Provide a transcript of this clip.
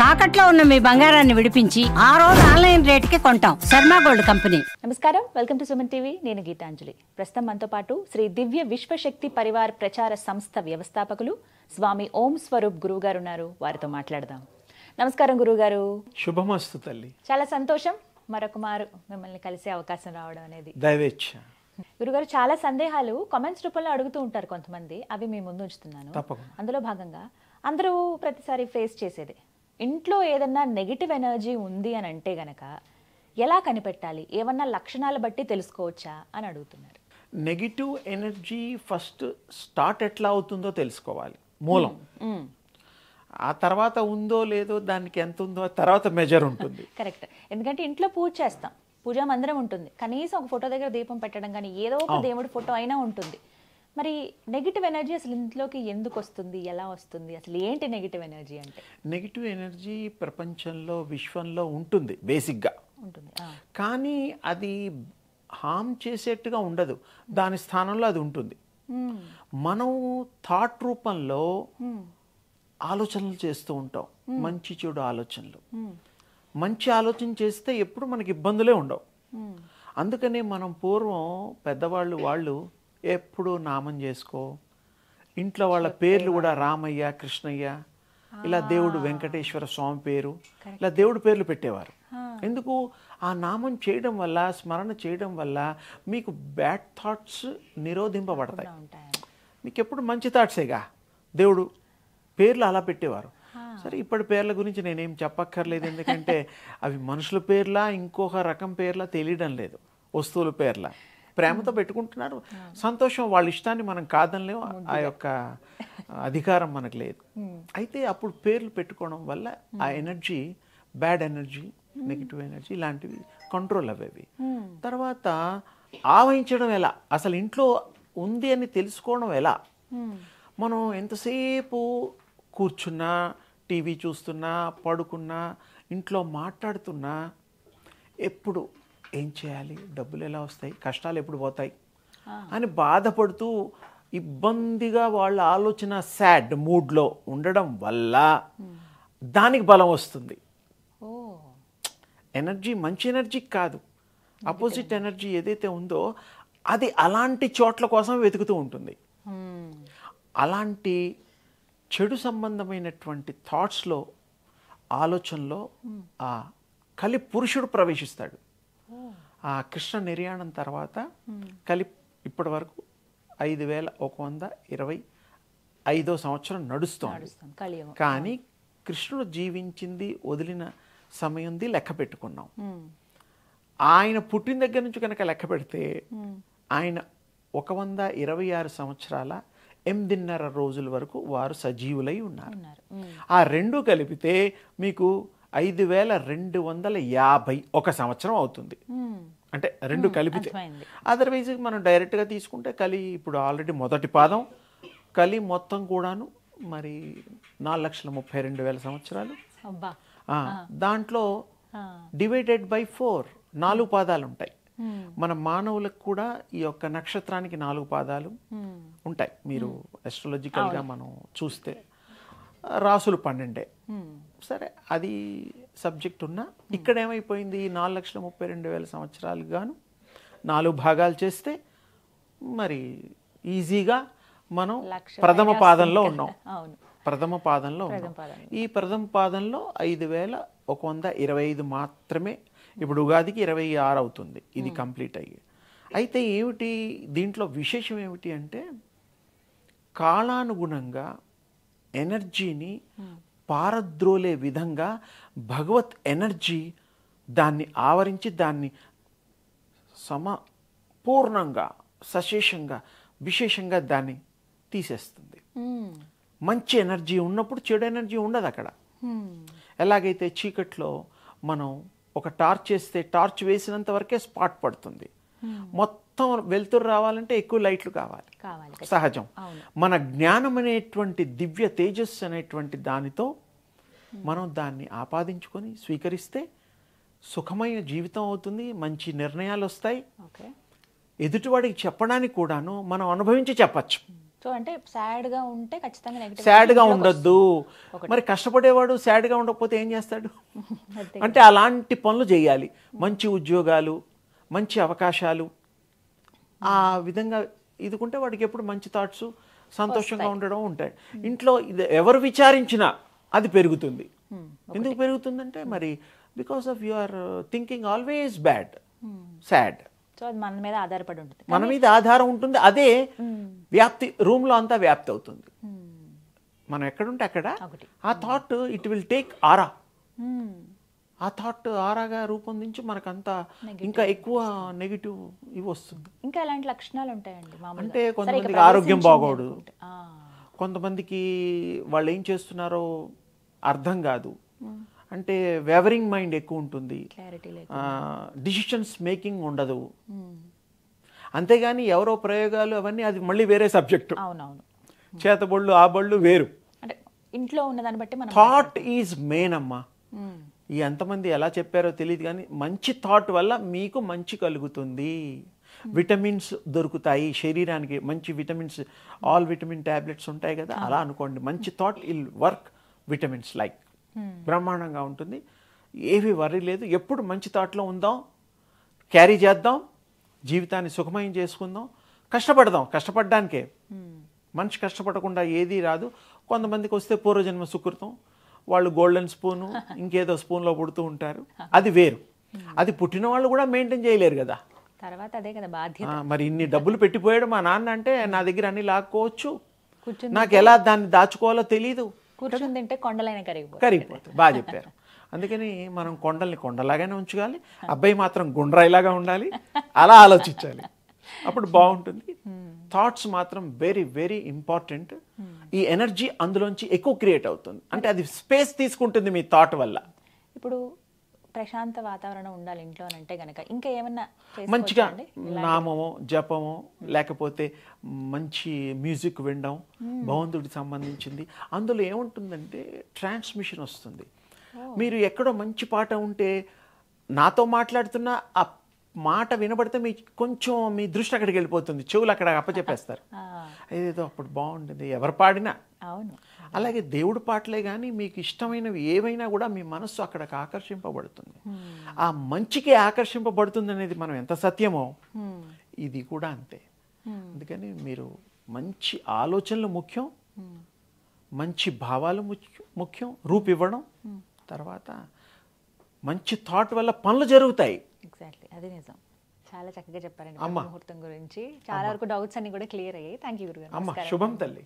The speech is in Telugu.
తాకట్లో ఉన్న మీ బంగారాన్ని విడిపించి ఆ రోజు ఆన్లైన్ రేటుకి కొంటాం. Sharma gold company. నమస్కారం, వెల్కమ్ టు సుమన్ టీవీ. నేను గీతాంజలి. ప్రస్తుతం మనతో పాటు శ్రీ దివ్య విశ్వశక్తి పరివార్ ప్రచార సంస్థ వ్యవస్థాపకులు స్వామి ఓం స్వరూప్ గురువు గారు ఉన్నారు. వారితో మాట్లాడదాం. నమస్కారం గురువుగారు. శుభమస్తు తల్లి. చాలా సంతోషం మరొక మారు మిమ్మల్ని కలిసే అవకాశం రావడం అనేది దైవేచ్ఛ. గురుగారు, చాలా సందేహాలు కామెంట్స్ రూపంలో అడుగుతూ ఉంటారు కొంతమంది. అవి మీ ముందు ఉంచుతున్నాను. తప్పకుండా. అందులో భాగంగా అందరూ ప్రతిసారి ఫేస్ చేసేది, ఇంట్లో ఏదన్నా నెగిటివ్ ఎనర్జీ ఉంది అని అంటే గనక ఎలా కనిపెట్టాలి, ఏమన్నా లక్షణాలు బట్టి తెలుసుకోవచ్చా అని అడుగుతున్నారు. నెగిటివ్ ఎనర్జీ ఫస్ట్ స్టార్ట్ ఎట్లా అవుతుందో తెలుసుకోవాలి, మూలం. ఆ తర్వాత ఉందో లేదో, దానికి ఎంత ఉందో తర్వాత మెజర్ ఉంటుంది. కరెక్ట్. ఎందుకంటే ఇంట్లో పూజ చేస్తాం, పూజా మందిరం ఉంటుంది, కనీసం ఒక ఫోటో దగ్గర దీపం పెట్టడం కానీ ఏదో ఒక దేవుడి ఫోటో అయినా ఉంటుంది. మరి నెగిటివ్ ఎనర్జీ అసలు ఇంట్లోకి ఎందుకు వస్తుంది, ఎలా వస్తుంది, అసలు ఏంటి నెగిటివ్ ఎనర్జీ అంటే? నెగిటివ్ ఎనర్జీ ప్రపంచంలో, విశ్వంలో ఉంటుంది బేసిక్గా ఉంటుంది, కానీ అది హామ్ చేసేట్టుగా ఉండదు. దాని స్థానంలో అది ఉంటుంది. మనం థాట్ రూపంలో ఆలోచనలు చేస్తూ ఉంటాం, మంచి చెడు ఆలోచనలు. మంచి ఆలోచన చేస్తే ఎప్పుడు మనకి ఇబ్బందులే ఉండవు. అందుకనే మనం పూర్వం పెద్దవాళ్ళు వాళ్ళు ఎప్పుడు నామం చేసుకో, ఇంట్లో వాళ్ళ పేర్లు కూడా రామయ్య, కృష్ణయ్య, ఇలా దేవుడు వెంకటేశ్వర స్వామి పేరు, ఇలా దేవుడి పేర్లు పెట్టేవారు. ఎందుకు? ఆ నామం చేయడం వల్ల, స్మరణ చేయడం వల్ల మీకు బ్యాడ్ థాట్స్ నిరోధింపబడతాయి. మీకు ఎప్పుడు మంచి థాట్సేగా. దేవుడు పేర్లు అలా పెట్టేవారు. సరే, ఇప్పటి పేర్ల గురించి నేనేం చెప్పక్కర్లేదు, ఎందుకంటే అవి మనుషుల పేర్లా ఇంకొక రకం పేర్లా తెలియడం లేదు, వస్తువుల పేర్లా. ప్రేమతో పెట్టుకుంటున్నారు, సంతోషం, వాళ్ళ ఇష్టాన్ని మనం కాదనలేము, ఆ యొక్క అధికారం మనకు లేదు. అయితే అప్పుడు పేర్లు పెట్టుకోవడం వల్ల ఆ energy, bad energy, negative energy ఇలాంటివి కంట్రోల్ అయ్యేవి. తర్వాత ఆవహించడం ఎలా, అసలు ఇంట్లో ఉంది అని తెలుసుకోవడం ఎలా? మనం ఎంతసేపు కూర్చున్నా, టీవీ చూస్తున్నా, పడుకున్నా, ఇంట్లో మాట్లాడుతున్నా ఎప్పుడు ఏం చేయాలి, డబ్బులు ఎలా వస్తాయి, కష్టాలు ఎప్పుడు పోతాయి అని బాధపడుతూ ఇబ్బందిగా వాళ్ళ ఆలోచన సాడ్ మూడ్లో ఉండడం వల్ల దానికి బలం వస్తుంది. ఎనర్జీ మంచి ఎనర్జీ కాదు, అపోజిట్ ఎనర్జీ ఏదైతే ఉందో అది అలాంటి చోట్ల కోసం వెతుకుతూ ఉంటుంది. అలాంటి చెడు సంబంధమైనటువంటి థాట్స్లో, ఆలోచనలో ఆ కలి పురుషుడు ప్రవేశిస్తాడు. ఆ కృష్ణ నిర్యాణం తర్వాత కలి ఇప్పటి వరకు 5125వ సంవత్సరం నడుస్తోంది. కానీ కృష్ణుడు జీవించింది, వదిలిన సమయంది లెక్క పెట్టుకున్నాం. ఆయన పుట్టిన దగ్గర నుంచి కనుక లెక్క పెడితే ఆయన 126 సంవత్సరాల 8.5 రోజుల వరకు వారు సజీవులై ఉన్నారు. ఆ రెండు కలిపితే మీకు 5251 సంవత్సరం అవుతుంది. అంటే రెండు కలిపితే. అదర్వైజ్ మనం డైరెక్ట్గా తీసుకుంటే కలి ఇప్పుడు ఆల్రెడీ మొదటి పాదం, కలి మొత్తం కూడాను మరి 4,32,000 సంవత్సరాలు. దాంట్లో డివైడెడ్ బై 4 4 పాదాలు ఉంటాయి. మన మానవులకు కూడా ఈ యొక్క నక్షత్రానికి 4 పాదాలు ఉంటాయి. మీరు అస్ట్రాలజికల్గా మనం చూస్తే రాసులు 12. సరే, అది సబ్జెక్ట్ ఉన్నా ఇక్కడ ఏమైపోయింది, 4,32,000 సంవత్సరాలకు గాను 4 భాగాలు చేస్తే మరి ఈజీగా మనం ప్రథమ పాదంలో ఉన్నాం. ప్రథమ పాదంలో ఉన్నాం. ఈ ప్రథమ పాదంలో 5,125 మాత్రమే. ఇప్పుడు ఉగాదికి 26 అవుతుంది ఇది కంప్లీట్ అయ్యి. అయితే ఏమిటి దీంట్లో విశేషం ఏమిటి అంటే, కాలానుగుణంగా ఎనర్జీని పారద్రోలే విధంగా భగవత్ ఎనర్జీ దాన్ని ఆవరించి, దాన్ని పూర్ణంగా, సశేషంగా, విశేషంగా దాన్ని తీసేస్తుంది. మంచి ఎనర్జీ ఉన్నప్పుడు చెడు ఎనర్జీ ఉండదు అక్కడ. ఎలాగైతే చీకట్లో మనం ఒక టార్చ్ చేస్తే టార్చ్ వేసినంత వరకే స్పాట్ పడుతుంది, మొత్తం వెలుతురు రావాలంటే ఎక్కువ లైట్లు కావాలి, సహజం. మన జ్ఞానం అనేటువంటి దివ్య తేజస్సు అనేటువంటి దానితో మనం దాన్ని ఆపాదించుకొని స్వీకరిస్తే సుఖమైన జీవితం అవుతుంది, మంచి నిర్ణయాలు వస్తాయి. ఎదుటివాడికి చెప్పడానికి కూడాను మనం అనుభవించి చెప్పచ్చు. సో అంటే సాడ్ గా ఉంటే ఖచ్చితంగా నెగిటివ్ సాడ్గా ఉండొద్దు. మరి కష్టపడేవాడు సాడ్గా ఉండకపోతే ఏం చేస్తాడు? అంటే అలాంటి పనులు చేయాలి. మంచి ఉద్యోగాలు, మంచి అవకాశాలు, ఆ విధంగా ఇదికుంటే వాడికి ఎప్పుడు మంచి థాట్స్, సంతోషంగా ఉండడం ఉంటాయి. ఇంట్లో ఇది ఎవరు విచారించినా అది పెరుగుతుంది. ఎందుకు పెరుగుతుందంటే మరి because of your thinking always bad, sad. So అది మన మీద ఆధారపడి ఉంటుంది. మన మీద ఆధారం ఉంటుంది. అదే వ్యాప్తి, రూమ్లో అంతా వ్యాప్తి అవుతుంది. మనం ఎక్కడుంటే అక్కడ ఆ థాట్ ఇట్ విల్ టేక్ ఆరా. ఆ థాట్ ఆరాగా రూపొందించి మనకంతా ఇంకా ఎక్కువ నెగిటివ్ ఇవి వస్తుంది. ఇంకా ఎలాంటి లక్షణాలు ఉంటాయండి మామూలుగా? అంటే కొంతమందికి ఆరోగ్యం బాగోడు, కొంతమందికి వాళ్ళు ఏం చేస్తున్నారో అర్థం కాదు, అంటే వేవరింగ్ మైండ్ ఎక్కువ ఉంటుంది, డిసిషన్స్ మేకింగ్ ఉండదు. అంతేగాని ఎవరో ప్రయోగాలు అవన్నీ అది మళ్ళీ వేరే సబ్జెక్టు. అవునవును, చేతబళ్ళు ఆ బళ్ళు వేరు. అంటే ఇంట్లో ఉన్న దాన్ని బట్టి మనం థాట్ ఈజ్ మెయిన్ అమ్మా. ఈ ఎంతమంది ఎలా చెప్పారో తెలియదు కానీ మంచి థాట్ వల్ల మీకు మంచి కలుగుతుంది. విటమిన్స్ దొరుకుతాయి శరీరానికి, మంచి విటమిన్స్, ఆల్ విటమిన్ టాబ్లెట్స్ ఉంటాయి కదా, అలా అనుకోండి. మంచి థాట్ ఇల్ వర్క్ విటమిన్స్ లైక్ బ్రహ్మాండంగా ఉంటుంది. ఏవి వర్రీ లేదు. ఎప్పుడు మంచి థాట్లో ఉందాం, క్యారీ చేద్దాం, జీవితాన్ని సుఖమయం చేసుకుందాం, కష్టపడదాం. కష్టపడడానికే, మనిషి కష్టపడకుండా ఏదీ రాదు. కొంతమందికి వస్తే పూర్వజన్మ సుకృతం, వాళ్ళు గోల్డెన్ స్పూను ఇంకేదో స్పూన్లో పుడుతూ ఉంటారు, అది వేరు. అది పుట్టిన వాళ్ళు కూడా మెయింటైన్ చేయలేరు కదా. తర్వాత అదే కదా బాధ్యత. మరి ఇన్ని డబ్బులు పెట్టిపోయాడు మా నాన్న అంటే నా దగ్గర అన్ని లాక్కోవచ్చు, నాకు ఎలా దాన్ని దాచుకోవాలో తెలీదు. కూర్చొని తింటే కొండలైన కరిగిపోతుంది. బాగా చెప్పారు. అందుకని మనం కొండల్ని కొండలాగానే ఉంచుకోవాలి, అబ్బాయి మాత్రం గుండ్రాయిలాగా ఉండాలి, అలా ఆలోచించాలి, అప్పుడు బాగుంటుంది. థాట్స్ మాత్రం వెరీ వెరీ ఇంపార్టెంట్. ఈ ఎనర్జీ అందులోంచి ఎక్కువ క్రియేట్ అవుతుంది, అంటే అది స్పేస్ తీసుకుంటుంది మీ థాట్ వల్ల. ఇప్పుడు ప్రశాంత వాతావరణం ఉండాలి ఇంట్లో అంటే గనక ఇంకా ఏమన్నా మంచిగా నామమో జపమో లేకపోతే మంచి మ్యూజిక్ వినడం, భగవంతుడికి సంబంధించింది. అందులో ఏముంటుందంటే ట్రాన్స్మిషన్ వస్తుంది. మీరు ఎక్కడో మంచి పాట ఉంటే నాతో మాట్లాడుతున్న ఆ మాట వినబడితే మీ కొంచెం మీ దృష్టి అక్కడికి వెళ్ళిపోతుంది, చెవులు అక్కడ అప్పచెప్పేస్తారు. ఏదేదో అప్పుడు బాగుంటుంది ఎవరు పాడినా. అవును, అలాగే దేవుడి పాటలే కానీ మీకు ఇష్టమైనవి ఏవైనా కూడా మీ మనస్సు అక్కడికి ఆకర్షింపబడుతుంది. ఆ మంచికి ఆకర్షింపబడుతుంది అనేది మనం ఎంత సత్యమో ఇది కూడా అంతే. అందుకని మీరు మంచి ఆలోచనలు ముఖ్యం, మంచి భావాలు ముఖ్యం, రూపివ్వడం, తర్వాత మంచి థాట్ వల్ల పనులు జరుగుతాయి. ఎగ్జాక్ట్లీ, అది నిజం. చాలా చక్కగా చెప్పారండి ముహూర్తం గురించి. చాలా వరకు డౌట్స్ అన్ని కూడా క్లియర్ అయ్యాయి. థ్యాంక్ యూ గురుగారు. అమ్మ శుభం తల్లి.